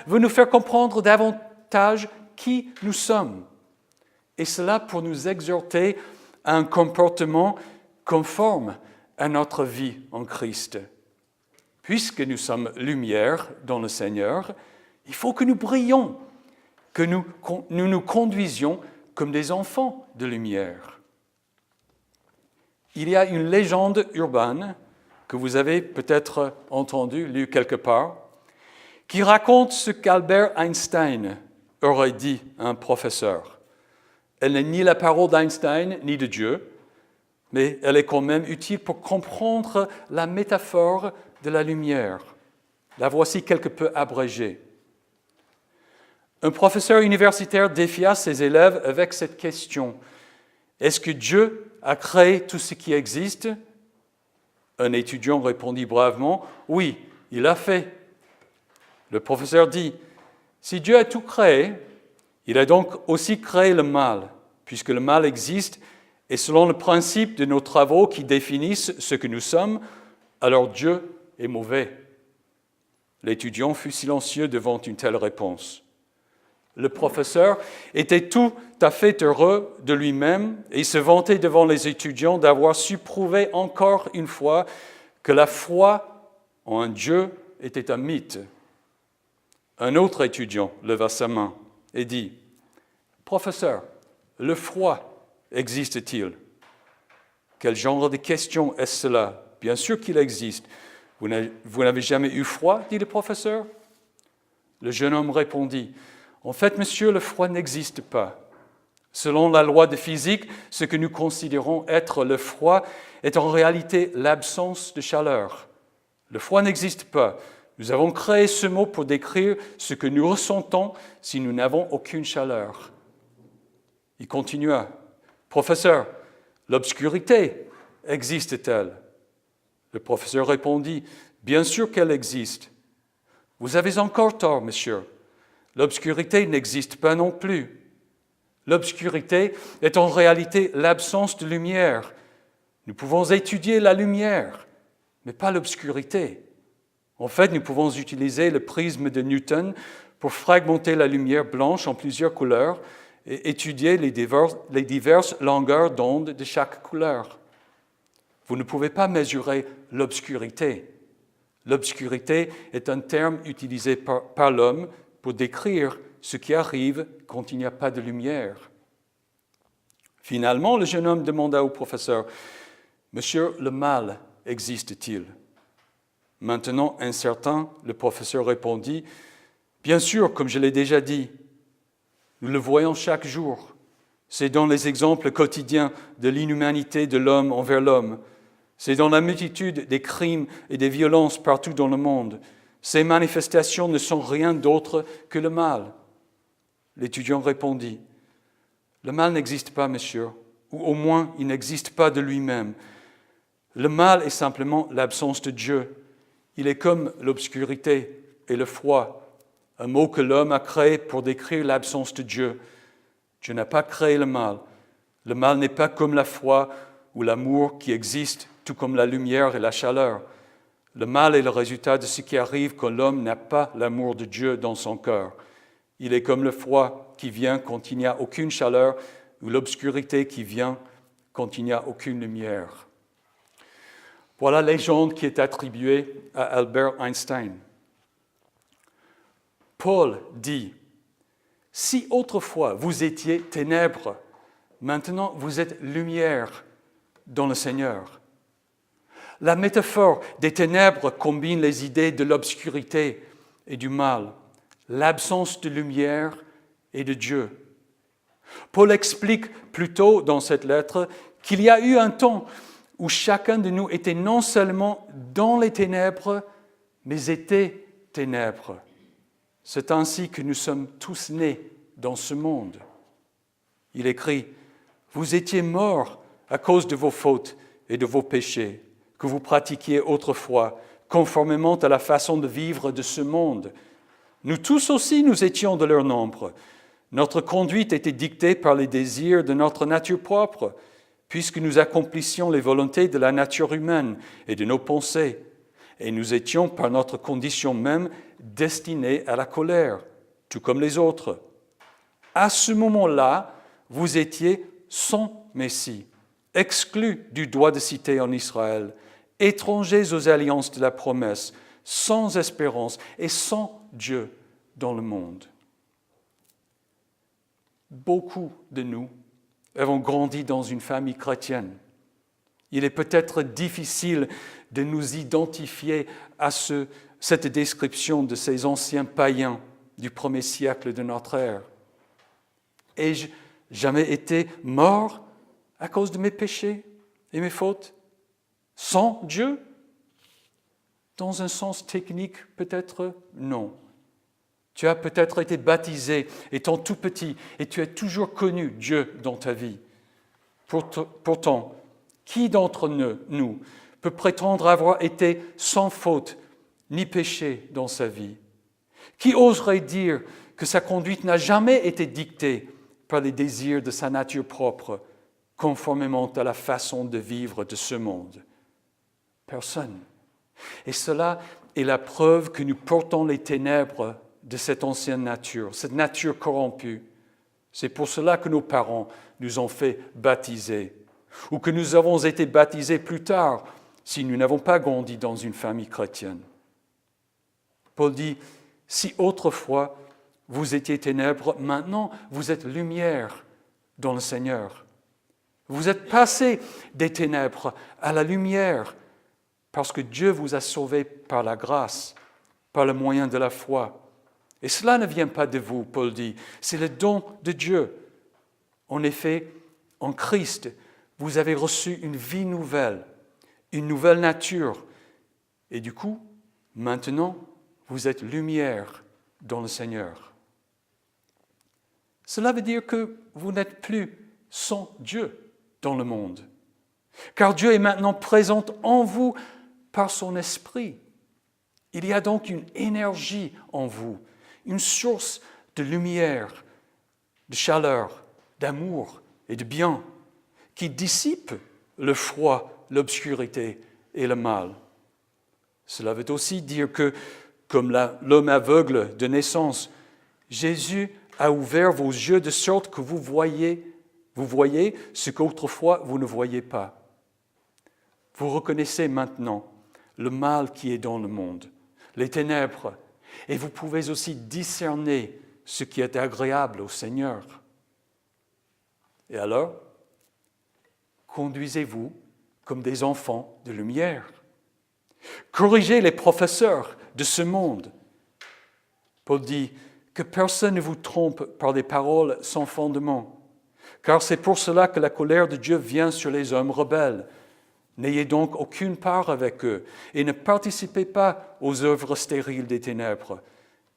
veut nous faire comprendre davantage qui nous sommes. Et cela pour nous exhorter à un comportement conforme à notre vie en Christ. Puisque nous sommes lumière dans le Seigneur, il faut que nous brillions, que nous nous conduisions comme des enfants de lumière. Il y a une légende urbaine que vous avez peut-être entendue, lue quelque part, qui raconte ce qu'Albert Einstein aurait dit à un professeur. Elle n'est ni la parole d'Einstein, ni de Dieu, mais elle est quand même utile pour comprendre la métaphore de la lumière. La voici quelque peu abrégée. Un professeur universitaire défia ses élèves avec cette question. Est-ce que Dieu a créé tout ce qui existe? Un étudiant répondit bravement, oui, il l'a fait. Le professeur dit, si Dieu a tout créé, il a donc aussi créé le mal, puisque le mal existe, et selon le principe de nos travaux qui définissent ce que nous sommes, alors Dieu est mauvais. L'étudiant fut silencieux devant une telle réponse. Le professeur était tout à fait heureux de lui-même et se vantait devant les étudiants d'avoir su prouver encore une fois que la foi en un Dieu était un mythe. Un autre étudiant leva sa main et dit « Professeur, le froid existe-t-il » Quel genre de question est cela? Bien sûr qu'il existe. Vous n'avez jamais eu froid, dit le professeur. Le jeune homme répondit « En fait, monsieur, le froid n'existe pas. Selon la loi de physique, ce que nous considérons être le froid est en réalité l'absence de chaleur. Le froid n'existe pas. Nous avons créé ce mot pour décrire ce que nous ressentons si nous n'avons aucune chaleur. » Il continua. « Professeur, l'obscurité existe-t-elle » Le professeur répondit, « Bien sûr qu'elle existe. » « Vous avez encore tort, monsieur. L'obscurité n'existe pas non plus. L'obscurité est en réalité l'absence de lumière. Nous pouvons étudier la lumière, mais pas l'obscurité. En fait, nous pouvons utiliser le prisme de Newton pour fragmenter la lumière blanche en plusieurs couleurs et étudier les diverses longueurs d'onde de chaque couleur. Vous ne pouvez pas mesurer l'obscurité. L'obscurité est un terme utilisé par l'homme pour décrire ce qui arrive quand il n'y a pas de lumière. Finalement, le jeune homme demanda au professeur, « Monsieur, le mal existe-t-il » Maintenant incertain, le professeur répondit, « Bien sûr, comme je l'ai déjà dit, nous le voyons chaque jour. C'est dans les exemples quotidiens de l'inhumanité de l'homme envers l'homme. C'est dans la multitude des crimes et des violences partout dans le monde. Ces manifestations ne sont rien d'autre que le mal. » L'étudiant répondit, « Le mal n'existe pas, monsieur, ou au moins il n'existe pas de lui-même. Le mal est simplement l'absence de Dieu. Il est comme l'obscurité et le froid, un mot que l'homme a créé pour décrire l'absence de Dieu. Dieu n'a pas créé le mal. Le mal n'est pas comme la foi ou l'amour qui existent, tout comme la lumière et la chaleur. Le mal est le résultat de ce qui arrive quand l'homme n'a pas l'amour de Dieu dans son cœur. Il est comme le froid qui vient quand il n'y a aucune chaleur ou l'obscurité qui vient quand il n'y a aucune lumière. » Voilà la légende qui est attribuée à Albert Einstein. Paul dit, « Si autrefois vous étiez ténèbres, maintenant vous êtes lumière dans le Seigneur. » La métaphore des ténèbres combine les idées de l'obscurité et du mal, l'absence de lumière et de Dieu. Paul explique plutôt dans cette lettre qu'il y a eu un temps où chacun de nous était non seulement dans les ténèbres, mais était ténèbres. C'est ainsi que nous sommes tous nés dans ce monde. Il écrit, « Vous étiez morts à cause de vos fautes et de vos péchés, que vous pratiquiez autrefois, conformément à la façon de vivre de ce monde. Nous tous aussi, nous étions de leur nombre. Notre conduite était dictée par les désirs de notre nature propre, puisque nous accomplissions les volontés de la nature humaine et de nos pensées. et nous étions par notre condition même destinés à la colère, tout comme les autres. À ce moment-là, vous étiez sans Messie, exclus du droit de cité en Israël, étrangers aux alliances de la promesse, sans espérance et sans Dieu dans le monde. Beaucoup de nous avons grandi dans une famille chrétienne. Il est peut-être difficile de nous identifier à cette description de ces anciens païens du premier siècle de notre ère. Ai-je jamais été mort à cause de mes péchés et mes fautes, sans Dieu? Dans un sens technique, peut-être non. Tu as peut-être été baptisé étant tout petit et tu as toujours connu Dieu dans ta vie. Pourtant, qui d'entre nous peut prétendre avoir été sans faute ni péché dans sa vie? Qui oserait dire que sa conduite n'a jamais été dictée par les désirs de sa nature propre, conformément à la façon de vivre de ce monde? Personne. Et cela est la preuve que nous portons les ténèbres de cette ancienne nature, cette nature corrompue. C'est pour cela que nos parents nous ont fait baptiser, ou que nous avons été baptisés plus tard si nous n'avons pas grandi dans une famille chrétienne. Paul dit, si autrefois vous étiez ténèbres, maintenant vous êtes lumière dans le Seigneur. Vous êtes passés des ténèbres à la lumière parce que Dieu vous a sauvés par la grâce, par le moyen de la foi. Et cela ne vient pas de vous, Paul dit, c'est le don de Dieu. En effet, en Christ, vous avez reçu une vie nouvelle, une nouvelle nature. Et du coup, maintenant, vous êtes lumière dans le Seigneur. Cela veut dire que vous n'êtes plus sans Dieu dans le monde, car Dieu est maintenant présent en vous par son esprit. Il y a donc une énergie en vous, une source de lumière, de chaleur, d'amour et de bien qui dissipe le froid, l'obscurité et le mal. Cela veut aussi dire que, comme l'homme aveugle de naissance, Jésus a ouvert vos yeux de sorte que vous voyez ce qu'autrefois vous ne voyiez pas. Vous reconnaissez maintenant le mal qui est dans le monde, les ténèbres, et vous pouvez aussi discerner ce qui est agréable au Seigneur. Et alors, conduisez-vous comme des enfants de lumière. Corrigez les professeurs de ce monde. Paul dit que personne ne vous trompe par des paroles sans fondement, car c'est pour cela que la colère de Dieu vient sur les hommes rebelles. N'ayez donc aucune part avec eux et ne participez pas aux œuvres stériles des ténèbres,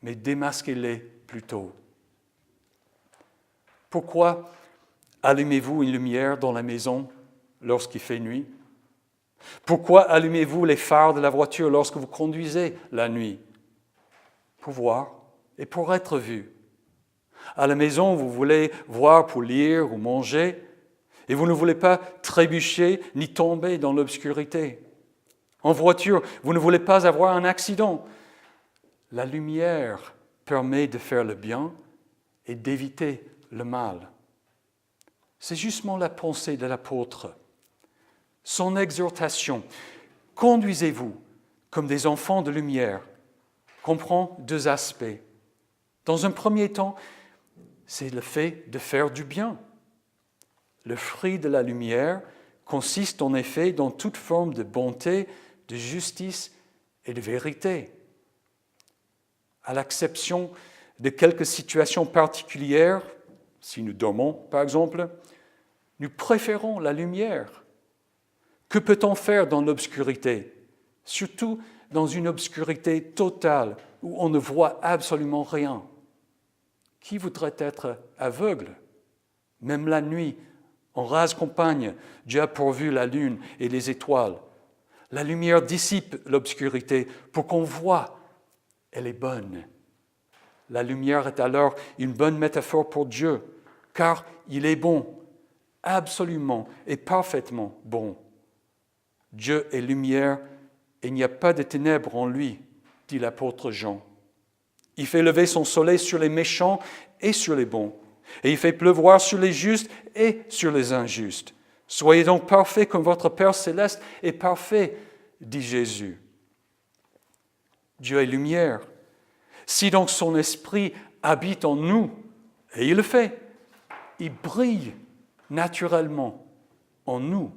mais démasquez-les plutôt. Pourquoi allumez-vous une lumière dans la maison lorsqu'il fait nuit? Pourquoi allumez-vous les phares de la voiture lorsque vous conduisez la nuit? Pour voir et pour être vu. À la maison, vous voulez voir pour lire ou manger, et vous ne voulez pas trébucher ni tomber dans l'obscurité. En voiture, vous ne voulez pas avoir un accident. La lumière permet de faire le bien et d'éviter le mal. C'est justement la pensée de l'apôtre. Son exhortation, conduisez-vous comme des enfants de lumière, comprend deux aspects. Dans un premier temps, c'est le fait de faire du bien. Le fruit de la lumière consiste en effet dans toute forme de bonté, de justice et de vérité. À l'exception de quelques situations particulières, si nous dormons par exemple, nous préférons la lumière. Que peut-on faire dans l'obscurité? Surtout dans une obscurité totale où on ne voit absolument rien. Qui voudrait être aveugle? Même la nuit, en rase campagne, Dieu a pourvu la lune et les étoiles. La lumière dissipe l'obscurité pour qu'on voit. Elle est bonne. La lumière est alors une bonne métaphore pour Dieu, car il est bon, absolument et parfaitement bon. Dieu est lumière et il n'y a pas de ténèbres en lui, dit l'apôtre Jean. Il fait lever son soleil sur les méchants et sur les bons, et il fait pleuvoir sur les justes et sur les injustes. Soyez donc parfaits comme votre Père céleste est parfait, dit Jésus. Dieu est lumière. Si donc son esprit habite en nous, et il le fait, il brille naturellement en nous.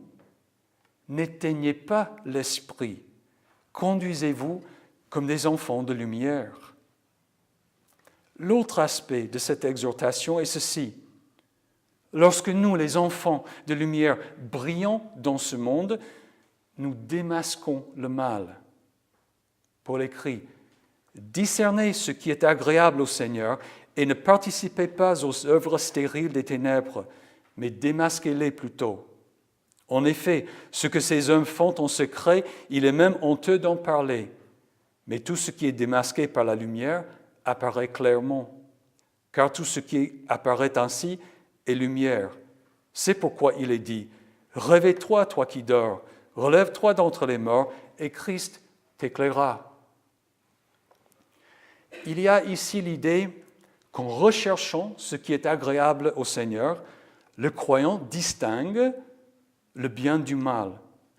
N'éteignez pas l'esprit. Conduisez-vous comme des enfants de lumière. L'autre aspect de cette exhortation est ceci. Lorsque nous, les enfants de lumière, brillons dans ce monde, nous démasquons le mal. Paul écrit, « Discernez ce qui est agréable au Seigneur et ne participez pas aux œuvres stériles des ténèbres, mais démasquez-les plutôt. En effet, ce que ces hommes font en secret, il est même honteux d'en parler. Mais tout ce qui est démasqué par la lumière apparaît clairement. Car tout ce qui apparaît ainsi est lumière. C'est pourquoi il est dit, « Réveille-toi, toi qui dors, relève-toi d'entre les morts, et Christ t'éclairera. » Il y a ici l'idée qu'en recherchant ce qui est agréable au Seigneur, le croyant distingue le bien du mal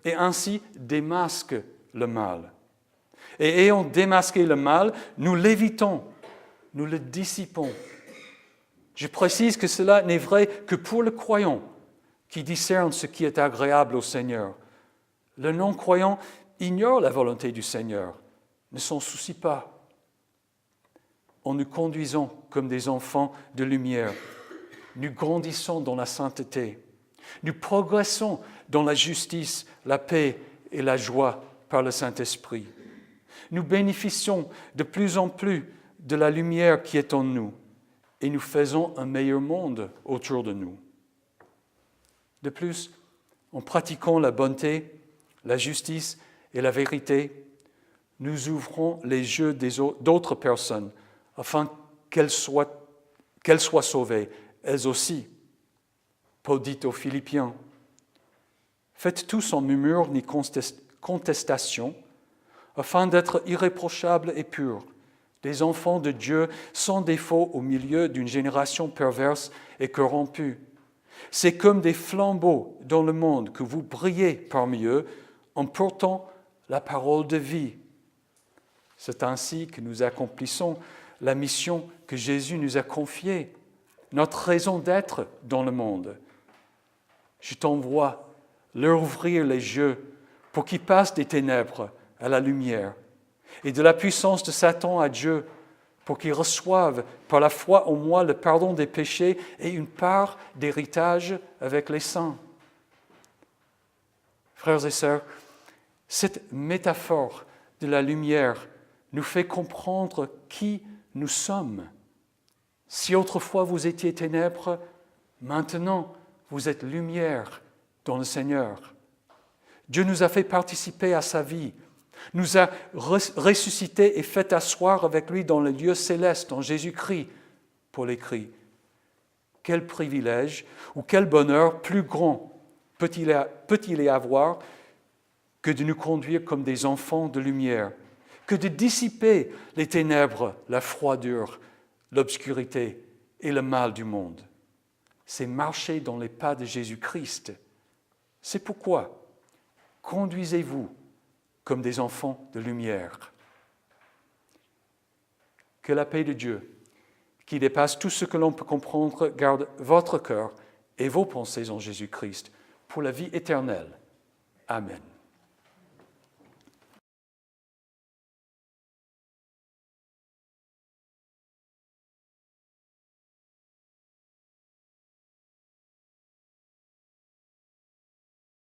et ainsi démasque le mal. Et ayant démasqué le mal, nous l'évitons, nous le dissipons. Je précise que cela n'est vrai que pour le croyant qui discerne ce qui est agréable au Seigneur. Le non-croyant ignore la volonté du Seigneur, ne s'en soucie pas. En nous conduisant comme des enfants de lumière, nous grandissons dans la sainteté. Nous progressons dans la justice, la paix et la joie par le Saint-Esprit. Nous bénéficions de plus en plus de la lumière qui est en nous et nous faisons un meilleur monde autour de nous. De plus, en pratiquant la bonté, la justice et la vérité, nous ouvrons les yeux d'autres personnes afin qu'elles soient sauvées, elles aussi. Paul dit aux Philippiens, « Faites tout sans murmure ni contestation, afin d'être irréprochables et purs, des enfants de Dieu sans défaut au milieu d'une génération perverse et corrompue. C'est comme des flambeaux dans le monde que vous brillez parmi eux en portant la parole de vie. » C'est ainsi que nous accomplissons la mission que Jésus nous a confiée, notre raison d'être dans le monde. Je t'envoie leur ouvrir les yeux pour qu'ils passent des ténèbres à la lumière et de la puissance de Satan à Dieu pour qu'ils reçoivent par la foi en moi le pardon des péchés et une part d'héritage avec les saints. Frères et sœurs, cette métaphore de la lumière nous fait comprendre qui nous sommes. Si autrefois vous étiez ténèbres, maintenant vous êtes lumière dans le Seigneur. Dieu nous a fait participer à sa vie, nous a ressuscités et fait asseoir avec lui dans le lieu céleste, en Jésus-Christ, Paul écrit. Quel privilège ou quel bonheur plus grand peut-il y avoir que de nous conduire comme des enfants de lumière, que de dissiper les ténèbres, la froidure, l'obscurité et le mal du monde. C'est marcher dans les pas de Jésus-Christ. C'est pourquoi conduisez-vous comme des enfants de lumière. Que la paix de Dieu, qui dépasse tout ce que l'on peut comprendre, garde votre cœur et vos pensées en Jésus-Christ pour la vie éternelle. Amen.